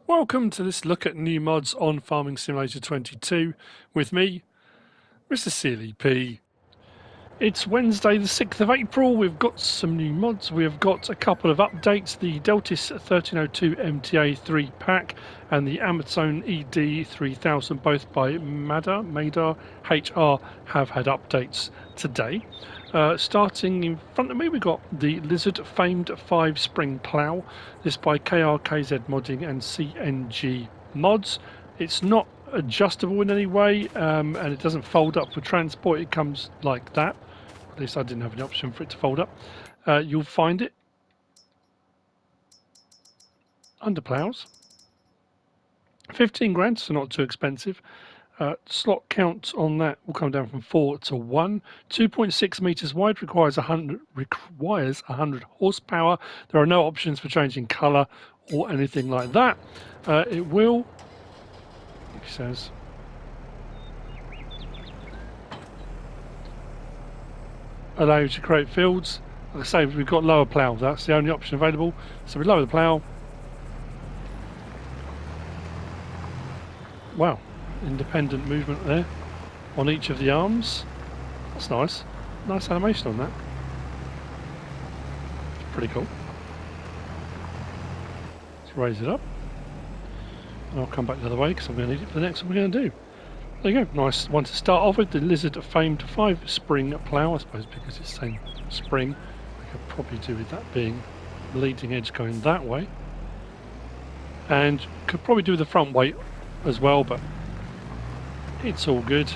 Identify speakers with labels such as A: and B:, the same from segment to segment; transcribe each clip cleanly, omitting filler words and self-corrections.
A: Welcome to this look at new mods on Farming Simulator 22 with me, MrSealyp. It's Wednesday the 6th of April. We've got some new mods. We've got a couple of updates, the Deltis 1302 MTA 3 pack and the Amazon ED 3000, both by madarHR, have had updates today. Starting in front of me, we've got the Lizard Famed 5 Spring Plow. This by KRKZ-modding and CNGMODS. It's not adjustable in any way, and it doesn't fold up for transport. It comes like that. At least I didn't have an option for it to fold up. You'll find it under plows. 15 grand, so not too expensive. Slot count on that will come down from 4 to 1. 2.6 meters wide, requires 100 horsepower. There are no options for changing color or anything like that. It will, he says, allow you to create fields. Like I say, we've got lower plow. That's the only option available. So we lower the plow. Wow. Independent movement there on each of the arms. That's nice. Nice animation on that. It's pretty cool. Let's raise it up. And I'll come back the other way because I'm going to need it for the next one we're going to do. There you go. Nice one to start off with. The Lizard Famed 5 Spring Plow. I suppose because it's saying spring, we could probably do with that being leading edge going that way. And could probably do the front weight as well, but it's all good.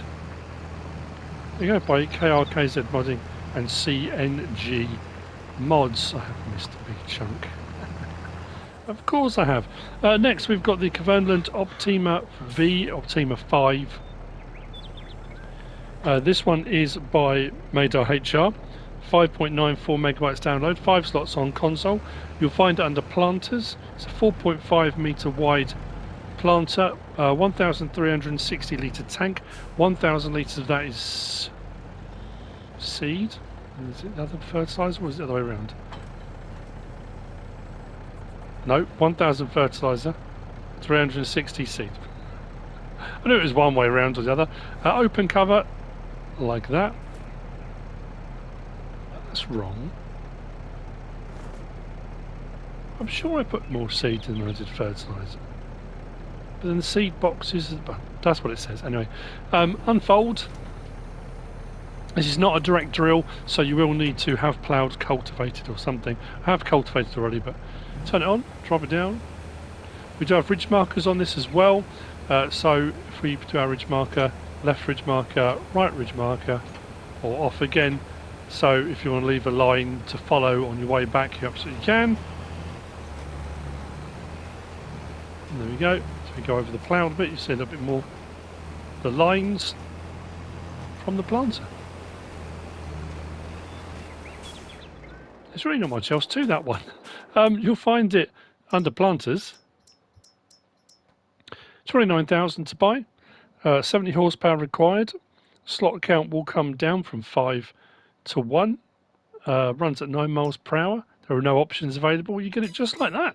A: There you go, by KRKZ-modding and CNGMODS. I have missed a big chunk. Of course I have. Next we've got the Kverneland Optima V, Optima 5. This one is by madarHR. 5.94 megabytes download, 5 slots on console. You'll find it under planters. It's a 4.5 meter wide planter, 1,360 litre tank. 1,000 litres of that is seed. Is it the other fertiliser or is it the other way around? No, 1,000 fertiliser, 360 seed. I knew it was one way around or the other. Open cover, like that. That's wrong. I'm sure I put more seed than I did fertiliser. But then the seed boxes, that's what it says. Anyway, unfold. This is not a direct drill, so you will need to have ploughed, cultivated or something. I have cultivated already, but turn it on, drop it down. We do have ridge markers on this as well. So if we do our ridge marker, left ridge marker, right ridge marker, or off again. So if you want to leave a line to follow on your way back, you absolutely can. And there we go. So we go over the plough a bit, you see a little bit more the lines from the planter. There's really not much else to that one. You'll find it under planters. 29,000 to buy. 70 horsepower required. Slot count will come down from 5 to 1. Runs at 9 miles per hour. There are no options available. You get it just like that.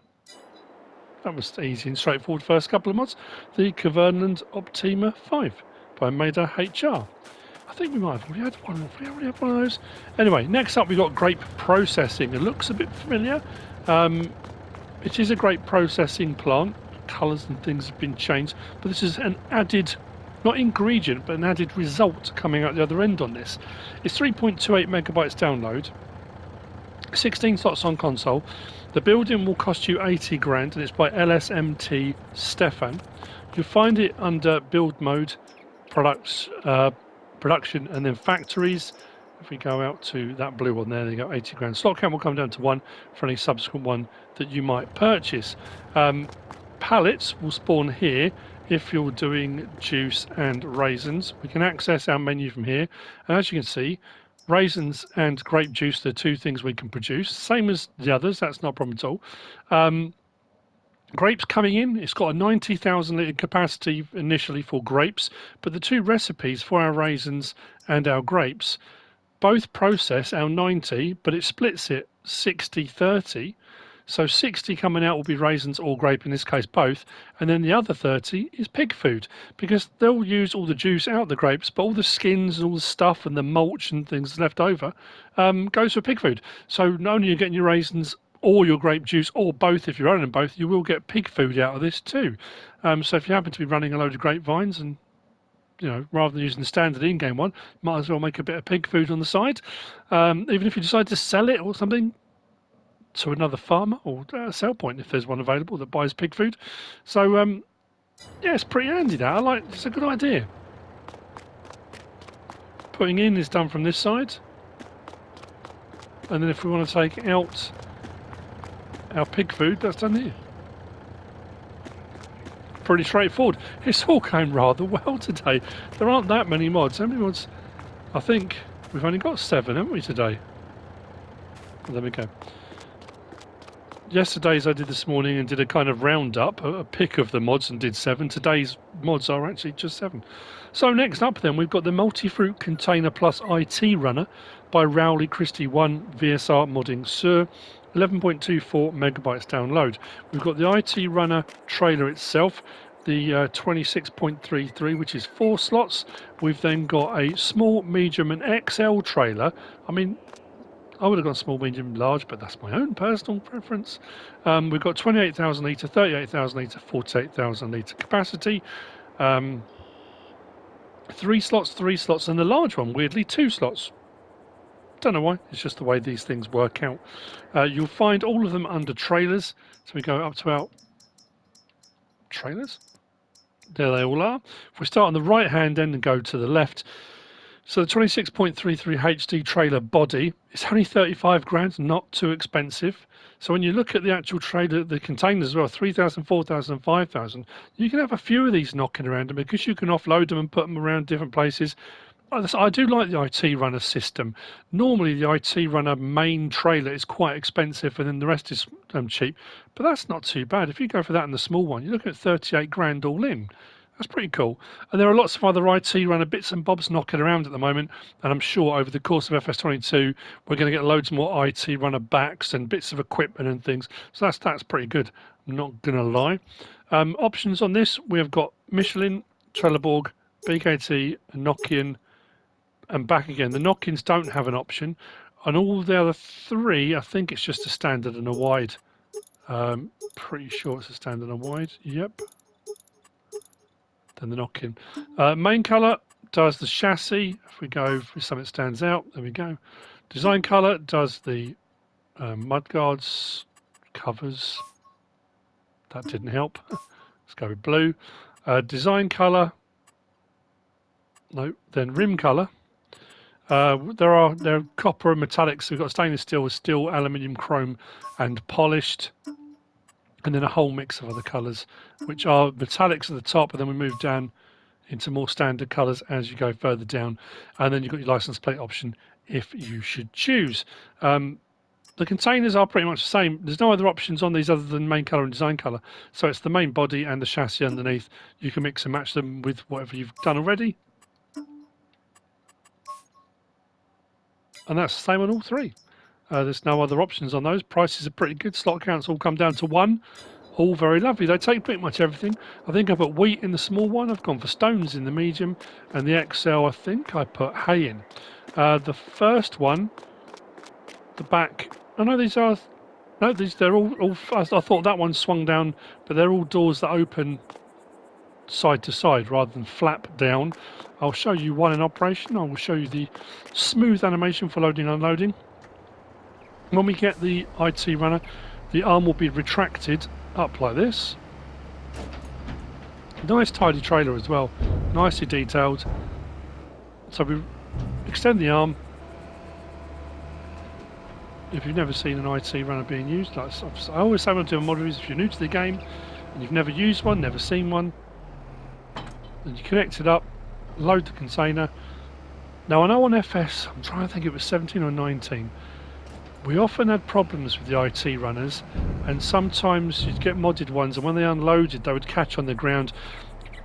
A: That was easy and straightforward first couple of mods. The Kverneland Optima 5 by madarHR. I think we might have already had one. Have we already had one of those? Anyway, next up we've got grape processing. It looks a bit familiar. It is a grape processing plant. Colours and things have been changed, but this is an added, not ingredient, but an added result coming out the other end on this. It's 3.28 megabytes download, 16 slots on console. The building will cost you 80 grand, and it's by LSMT Stefan. You'll find it under build mode, products, production, and then factories. If we go out to that blue one there, you go 80 grand. Slot count will come down to 1 for any subsequent one that you might purchase. Pallets will spawn here if you're doing juice and raisins. We can access our menu from here, and as you can see, raisins and grape juice, the two things we can produce, same as the others. That's not a problem at all. Grapes coming in, it's got a 90,000 litre capacity initially for grapes, but the two recipes for our raisins and our grapes both process our 90, but it splits it 60-30. So 60 coming out will be raisins or grape, in this case both, and then the other 30 is pig food, because they'll use all the juice out of the grapes, but all the skins and all the stuff and the mulch and things left over goes for pig food. So not only are you getting your raisins or your grape juice, or both, if you're owning both, you will get pig food out of this too. So if you happen to be running a load of grapevines, and rather than using the standard in-game one, might as well make a bit of pig food on the side. Even if you decide to sell it or something to another farmer or a sell point, if there's one available that buys pig food. So yeah, it's pretty handy. That it's a good idea. Putting in is done from this side, and then if we want to take out our pig food, that's done here. Pretty straightforward. It's all going rather well today. There aren't that many mods. How many mods? I think we've only got 7, haven't we, today? There we go. Yesterday's I did this morning and did a kind of roundup, a pick of the mods, and did 7. Today's mods are actually just 7. So next up then, we've got the Multifruit Container Plus ITRunner by Rowley Christie 1 VSR Modding Sur. 11.24 megabytes download. We've got the ITRunner trailer itself, the 26.33, which is 4 slots. We've then got a small, medium and XL trailer. I mean, I would have gone small, medium, large, but that's my own personal preference. We've got 28,000 litre, 38,000 litre, 48,000 litre capacity. 3 slots, and the large one, weirdly, 2 slots. Don't know why, it's just the way these things work out. You'll find all of them under trailers. So we go up to our trailers. There they all are. If we start on the right hand end and go to the left, so the 26.33 HD trailer body, it's only 35 grand, not too expensive. So when you look at the actual trailer, the containers as well, 3,000, 4,000, 5,000, you can have a few of these knocking around, and because you can offload them and put them around different places, I do like the ITRunner system. Normally the ITRunner main trailer is quite expensive, and then the rest is cheap, but that's not too bad. If you go for that in the small one, you're looking at 38 grand all in. That's pretty cool. And there are lots of other ITRunner bits and bobs knocking around at the moment, and I'm sure over the course of FS22 we're going to get loads more ITRunner backs and bits of equipment and things. So that's pretty good, I'm not going to lie. Options on this, we have got Michelin, Trelleborg, BKT, Nokian, and back again. The Nokians don't have an option, and all the other 3, I think it's just a standard and a wide. Pretty sure it's a standard and a wide. Yep. Then the Nokian. Main colour does the chassis. If we go for something that stands out, there we go. Design colour does the mudguards, covers. That didn't help. Let's go with blue. Design colour. No. Then rim colour. There are copper and metallics. So we've got stainless steel, aluminium, chrome, and polished, and then a whole mix of other colours, which are metallics at the top, and then we move down into more standard colours as you go further down, and then you've got your license plate option if you should choose. The containers are pretty much the same. There's no other options on these other than main colour and design colour, so it's the main body and the chassis underneath. You can mix and match them with whatever you've done already. And that's the same on all 3. There's no other options on those. Prices are pretty good. Slot counts all come down to 1. All very lovely. They take pretty much everything. I think I put wheat in the small one. I've gone for stones in the medium. And the XL, I think I put hay in. The first one, the back... Oh, no, these are... No, they're all... I thought that one swung down, but they're all doors that open side to side rather than flap down. I'll show you one in operation. I will show you the smooth animation for loading and unloading. When we get the ITRunner, the arm will be retracted up like this. Nice tidy trailer as well, nicely detailed. So we extend the arm. If you've never seen an ITRunner being used, like I always say when I do a mod reviews, if you're new to the game and you've never used one, never seen one, then you connect it up, load the container. Now I know on FS, I'm trying to think it was 17 or 19, we often had problems with the ITRunners, and sometimes you'd get modded ones, and when they unloaded they would catch on the ground.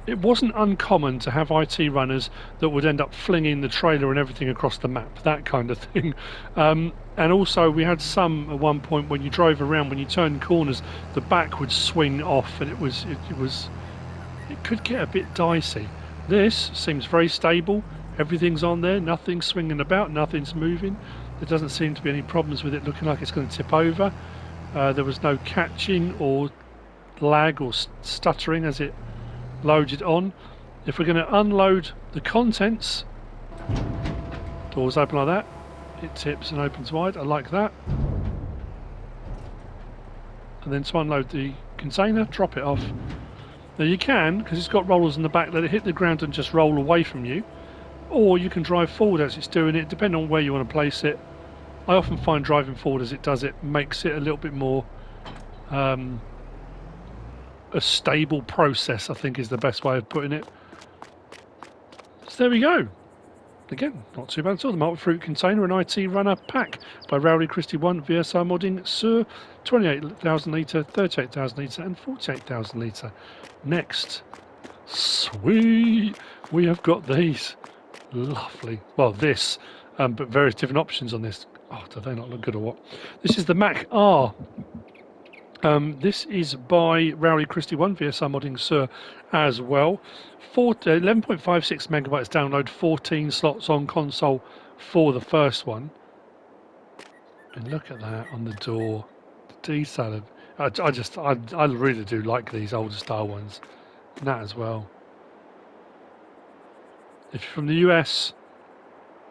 A: it wasn't uncommon to have IT runners that would end up flinging the trailer and everything across the map, that kind of thing. And also we had some at one point when you drove around, when you turned corners, the back would swing off, and it could get a bit dicey. This seems very stable. Everything's on there, nothing's swinging about, nothing's moving. There doesn't seem to be any problems with it looking like it's going to tip over. There was no catching or lag or stuttering as it loaded on. If we're going to unload the contents, doors open like that, it tips and opens wide. I like that. And then to unload the container, drop it off. Now you can, because it's got rollers in the back, let it hit the ground and just roll away from you, or you can drive forward as it's doing it, depending on where you want to place it. I often find driving forward as it does it makes it a little bit more a stable process, I think is the best way of putting it. So there we go. Again, not too bad at all. The Multifruit container and ITRunner pack by Rowdy Christie 1 VSR modding Sur 28,000 litre, 38,000 litre and 48,000 litre. Next, sweet, we have got these. Lovely. Well, this, but various different options on this. Oh, do they not look good or what? This is the Mack R. This is by Rowdy Christie 1 VSR modding Sur as well. 11.56 megabytes download, 14 slots on console for the first one. And look at that on the door. The detail of I really do like these older style ones. And that as well. If you're from the US,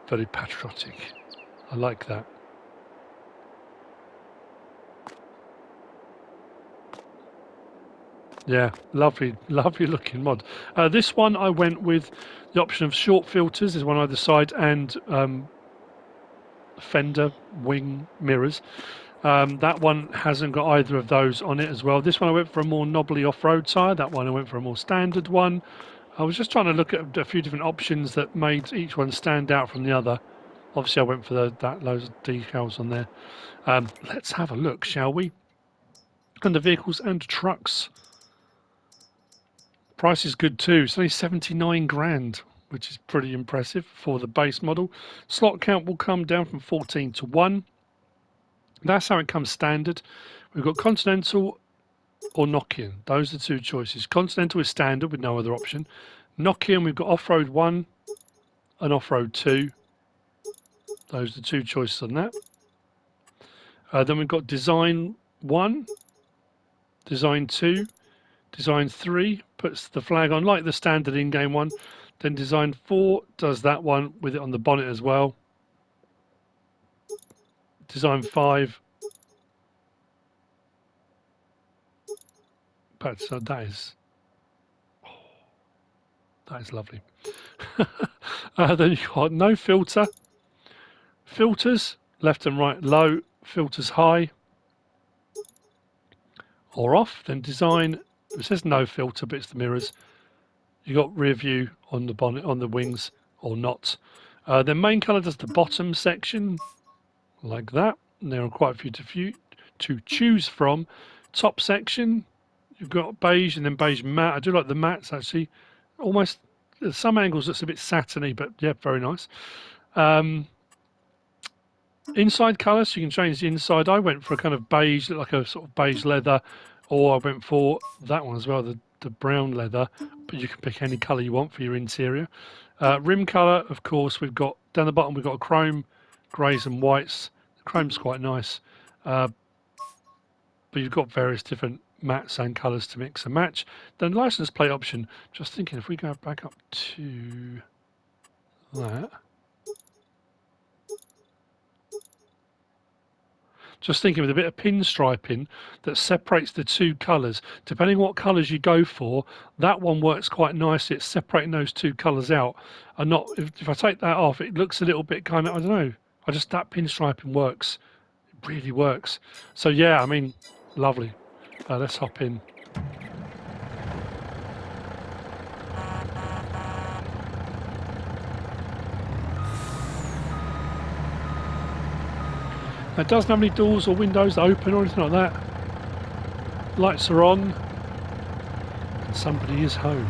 A: very patriotic. I like that. Yeah, lovely, lovely looking mod. This one I went with the option of short filters, there's one either side, and fender wing mirrors. That one hasn't got either of those on it as well. This one I went for a more knobbly off-road tyre. That one I went for a more standard one. I was just trying to look at a few different options that made each one stand out from the other. Obviously I went for those decals on there. Let's have a look, shall we? Under vehicles and trucks. Price is good too. It's only 79 grand, which is pretty impressive for the base model. Slot count will come down from 14 to 1. That's how it comes standard. We've got Continental or Nokian. Those are the two choices. Continental is standard with no other option. Nokian, we've got Off-Road 1 and Off-Road 2. Those are the two choices on that. Then we've got Design 1, Design 2, Design 3 puts the flag on like the standard in-game one. Then Design 4 does that one with it on the bonnet as well. Design 5. But so that is lovely. Then you've got no filter. Filters, left and right low, filters high or off. Then design, it says no filter, but it's the mirrors. You got rear view on the bonnet, on the wings, or not. Then main color does the bottom section, like that. And there are quite a few to choose from. Top section, you've got beige and then beige matte. I do like the mattes actually. Almost, at some angles it's a bit satiny, but yeah, very nice. Inside colour, so you can change the inside. I went for a kind of beige, like a sort of beige leather, or I went for that one as well, the brown leather, but you can pick any colour you want for your interior. Rim colour, of course, we've got, down the bottom we've got a chrome, greys and whites. The chrome's quite nice, but you've got various different mattes and colours to mix and match. Then license plate option, just thinking if we go back up to that. Just thinking with a bit of pinstriping that separates the two colours. Depending what colours you go for, that one works quite nicely. It's separating those two colours out. And not if I take that off, it looks a little bit kind of, I don't know. That pinstriping works. It really works. So yeah, I mean, lovely. Let's hop in. It doesn't have any doors or windows that open or anything like that. Lights are on and somebody is home.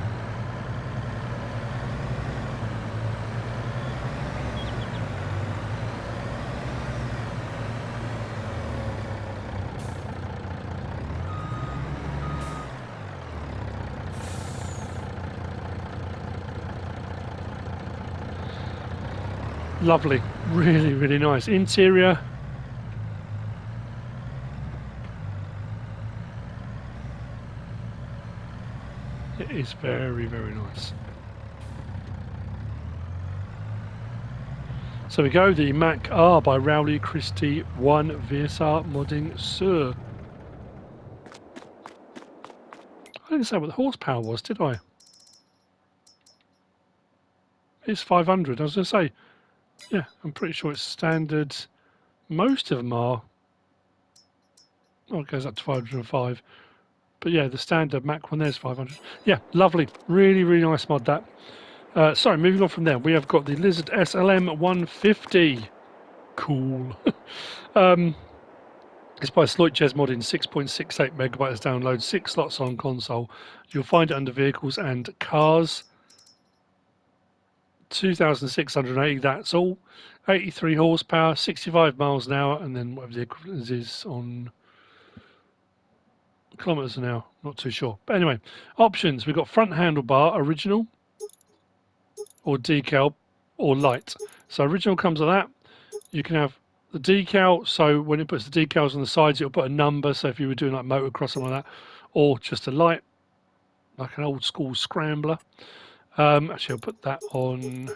A: Lovely, really, really nice. Interior. It is very, very nice. So we go, the Mack R by Rowley Christie 1 VSR modding Sir. I didn't say what the horsepower was, did I? It's 500. I was going to say, yeah, I'm pretty sure it's standard. Most of them are. Oh, it goes up to 505. But yeah, the standard Mack one there's 500. Yeah, lovely. Really, really nice mod that. Sorry, moving on from there, we have got the Lizard SLM 150. Cool. It's by SleutjesModding, 6.68 megabytes download, 6 slots on console. You'll find it under vehicles and cars. 2,680, that's all. 83 horsepower, 65 miles an hour, and then whatever the equivalent is on kilometers an hour, not too sure. But anyway, options, we've got front handlebar, original, or decal, or light. So original comes with that. You can have the decal, so when it puts the decals on the sides, it'll put a number, so if you were doing like motocross or something like that, or just a light, like an old school scrambler. Actually, I'll put that on.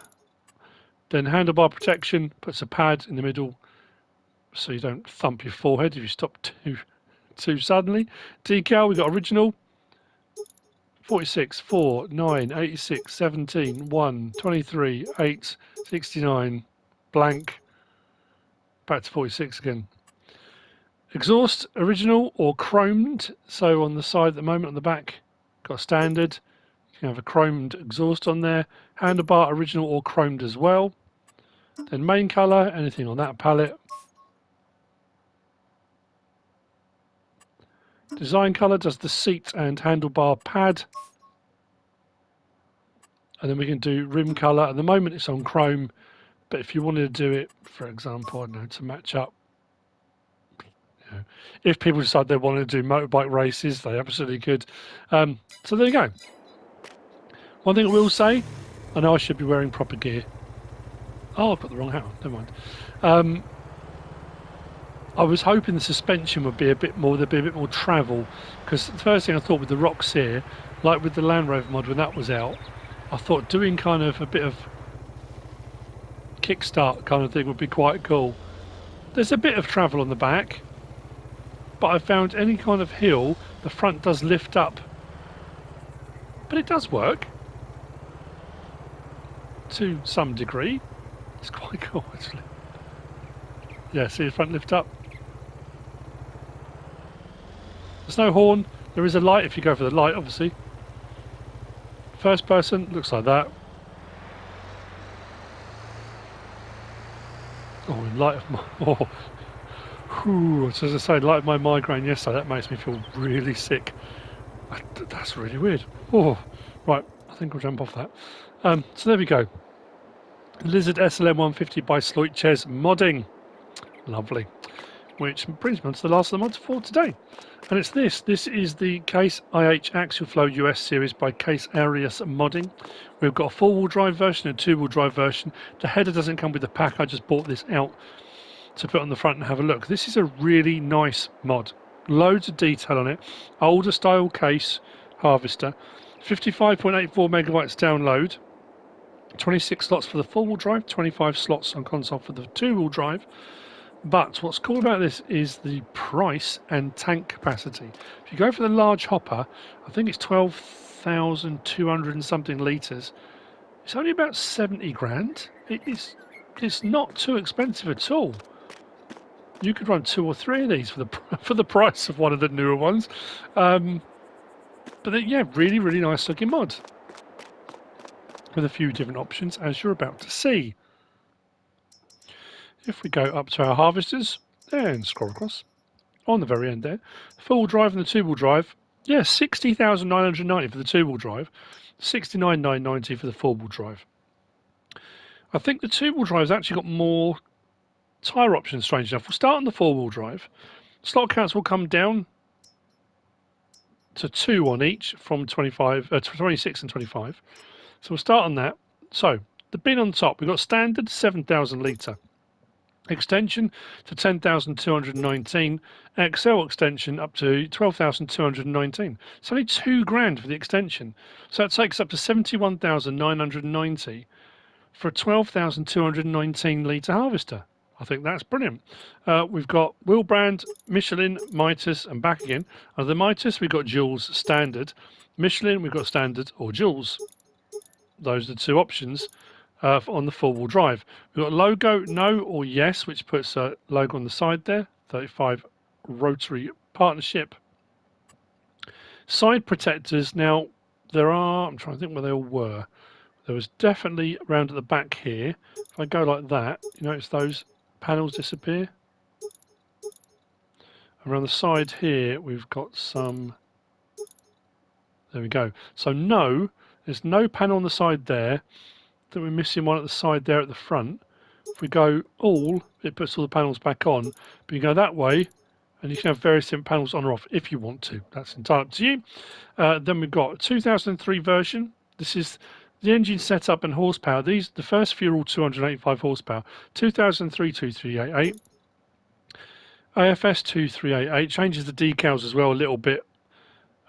A: Then handlebar protection, puts a pad in the middle so you don't thump your forehead if you stop too suddenly. Decal, we've got original, 46, 4, 9, 86, 17, 1, 23, 8, 69, blank, back to 46 again. Exhaust, original or chromed, so on the side at the moment, on the back, got standard. You can have a chromed exhaust on there. Handlebar, original or chromed as well. Then main colour, anything on that palette. Design colour does the seat and handlebar pad. And then we can do rim colour. At the moment it's on chrome, but if you wanted to do it, for example, I don't know, to match up, you know, if people decide they want to do motorbike races, they absolutely could. So there you go. One thing I will say, I know I should be wearing proper gear. Oh, I put the wrong hat on, never mind. I was hoping the suspension would be a bit more, there'd be a bit more travel, because the first thing I thought with the rocks here, like with the Land Rover mod when that was out, I thought doing kind of a bit of kickstart kind of thing would be quite cool. There's a bit of travel on the back, but I found any kind of hill, the front does lift up. But it does work. To some degree. It's quite cool actually. Yeah, see the front lift up. There's no horn. There is a light if you go for the light, obviously. First person, looks like that. Oh, in light of my... Oh. Whew, so as I say, light of my migraine yesterday, that makes me feel really sick. That's really weird. Oh, right, I think I'll jump off that. So there we go. Lizard SLM 150 by SleutjesModding. Lovely. Which brings me on to the last of the mods for today. And it's this. This is the Case IH Axial Flow US series by CASEARIAS-modding. We've got a 4-wheel drive version and a 2-wheel drive version. The header doesn't come with the pack. I just bought this out to put on the front and have a look. This is a really nice mod. Loads of detail on it. Older style case harvester. 55.84 megabytes download. 26 slots for the 4-wheel drive. 25 slots on console for the 2-wheel drive. But what's cool about this is the price and tank capacity. If you go for the large hopper, I think it's 12,200 and something litres. It's only about 70 grand. It's not too expensive at all. You could run 2 or 3 of these for the price of one of the newer ones. But yeah, really, really nice looking mod. With a few different options, as you're about to see. If we go up to our harvesters and scroll across, on the very end there, 4-wheel drive and the 2-wheel drive, yeah, 60,990 for the 2-wheel drive, 69,990 for the 4-wheel drive. I think the 2-wheel drive's actually got more tyre options, strange enough. We'll start on the 4-wheel drive. Slot counts will come down to 2 on each from 26 and 25. So we'll start on that. So The bin on top, we've got standard 7,000 litre. Extension to 10,219. XL extension up to 12,219. It's only £2,000 for the extension. So it takes up to 71,990 for a 12,219 litre harvester. I think that's brilliant. We've got wheel brand, Michelin, Mitas, and back again. Under the Mitas, we've got Jules Standard. Michelin, we've got Standard or Jules. Those are the two options on the four-wheel drive. We've got logo, no or yes, which puts a logo on the side there. 35 rotary partnership. Side protectors. Now, there are, I'm trying to think where they all were. There was definitely around at the back here. If I go like that, you notice those panels disappear. Around the side here, we've got some. There we go. So no, there's no panel on the side there. That we're missing one at the side there at the front. If we go all, it puts all the panels back on. But you go that way, and you can have various different panels on or off if you want to. That's entirely up to you. Then we've got a 2003 version. This is the engine setup and horsepower. The first few are all 285 horsepower. 2003 2388. AFS 2388 changes the decals as well a little bit.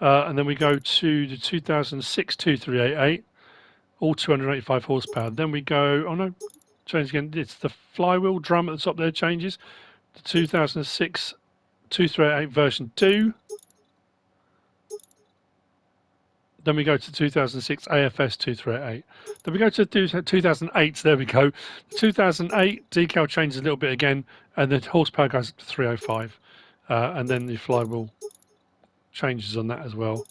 A: And then we go to the 2006 2388. All 285 horsepower. Then we go, oh no, change again. It's the flywheel drum at the top there changes. The 2006 2388 version 2. Then we go to 2006 AFS 2388. Then we go to 2008. There we go. The 2008 decal changes a little bit again, and the horsepower goes up to 305. And then the flywheel changes on that as well,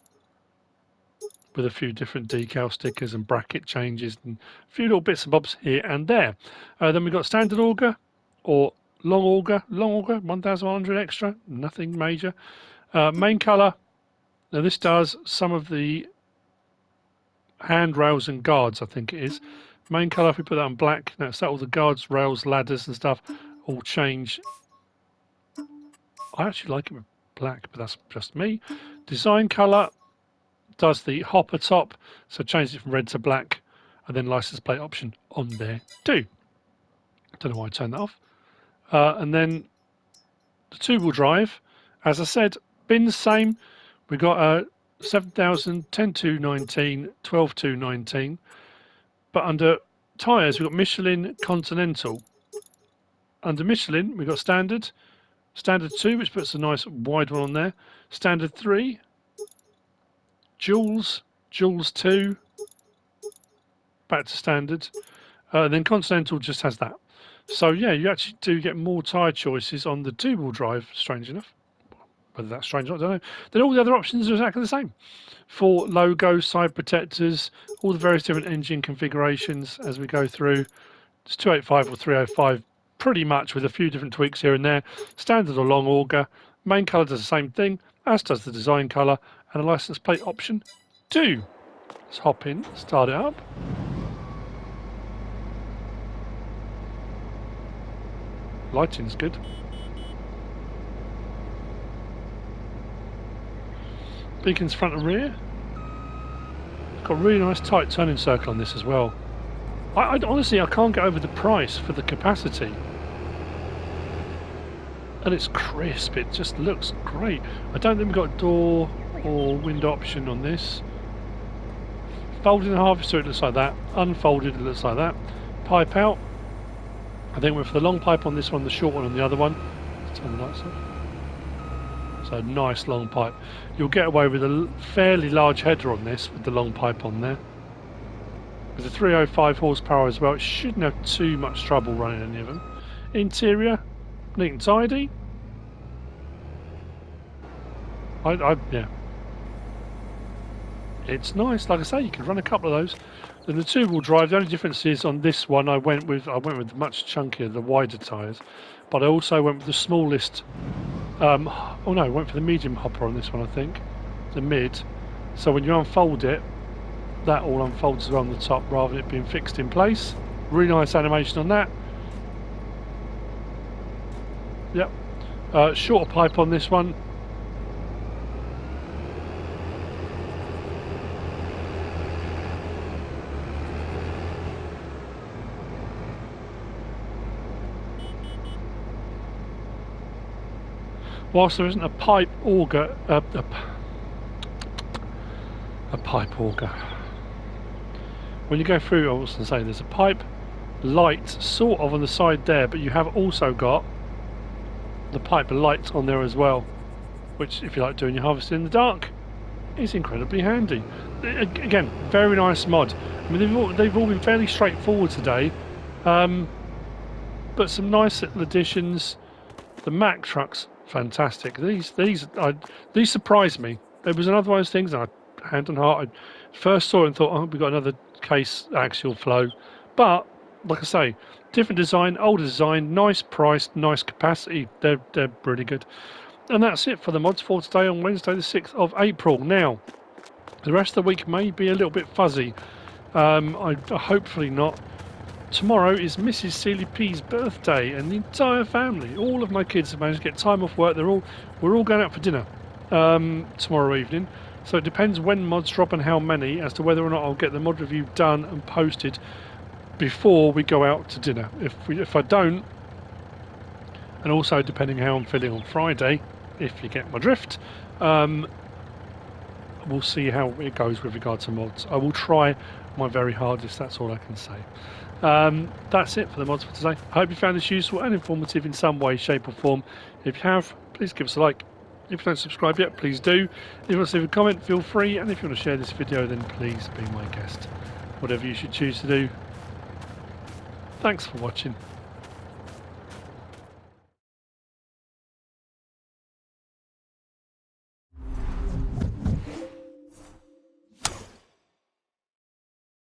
A: with a few different decal stickers and bracket changes and a few little bits and bobs here and there. Then we've got standard auger or long auger, 1,100 extra, nothing major. Main colour, now this does some of the handrails and guards, I think it is. Main colour, if we put that on black, now all the guards, rails, ladders and stuff all change. I actually like it with black, but that's just me. Design colour, does the hopper top, so changes it from red to black, and then license plate option on there too. Don't know why I turned that off. And then the two-wheel drive, as I said, bins same. We got 7,000, 10,219, 12,219. But under tyres, we've got Michelin Continental. Under Michelin, we've got standard 2, which puts a nice wide one on there. Standard 3. Jules 2, back to standard. Then Continental just has that. So yeah, you actually do get more tyre choices on the two-wheel drive, strange enough. Whether that's strange or not, I don't know. Then all the other options are exactly the same. For logo, side protectors, all the various different engine configurations as we go through. It's 285 or 305, pretty much with a few different tweaks here and there. Standard or long auger. Main colour does the same thing, as does the design colour, and a license plate option too. Let's hop in, start it up. Lighting's good. Beacons front and rear. It's got a really nice tight turning circle on this as well. I honestly, I can't get over the price for the capacity. And it's crisp, it just looks great. I don't think we've got a door or window option on this. Folding the harvester, it looks like that. Unfolded, it looks like that. Pipe out. I think we're for the long pipe on this one, the short one on the other one. Let's turn the lights off. So nice long pipe. You'll get away with a fairly large header on this with the long pipe on there. With the 305 horsepower as well, it shouldn't have too much trouble running any of them. Interior, neat and tidy. Yeah. It's nice. Like I say, you can run a couple of those. Then the two-wheel drive, the only difference is on this one I went with much chunkier, the wider tyres. But I also went with the smallest oh no, I went for the medium hopper on this one, I think. The mid. So when you unfold it, that all unfolds around the top rather than it being fixed in place. Really nice animation on that. Yep. Shorter pipe on this one. whilst there isn't a pipe auger, a pipe auger. When you go through, I was going to say there's a pipe light sort of on the side there, but you have also got the pipe light on there as well, which if you like doing your harvesting in the dark is incredibly handy. Again, very nice mod. I mean, they've all been fairly straightforward today, but some nice little additions. The Mack trucks, fantastic. These surprised me. It was another one of those things, and I, hand on heart, I first saw it and thought, oh, we got another case Axial Flow, but like I say, different design, older design, nice price, nice capacity. They're really good. And that's it for the mods for today on Wednesday the 6th of April. Now, the rest of the week may be a little bit fuzzy. Hopefully not. Tomorrow is Mrs. SleutjesModding's birthday, and the entire family, all of my kids have managed to get time off work. We're all going out for dinner tomorrow evening. So it depends when mods drop and how many as to whether or not I'll get the mod review done and posted before we go out to dinner. If I don't, and also depending how I'm feeling on Friday, if you get my drift, we'll see how it goes with regard to mods. I will try my very hardest, that's all I can say. That's it for the mods for today. I hope you found this useful and informative in some way, shape or form. If you have, please give us a like. If you don't subscribe yet, please do. If you want to leave a comment, feel free. And if you want to share this video, then please be my guest. Whatever you should choose to do. Thanks for watching.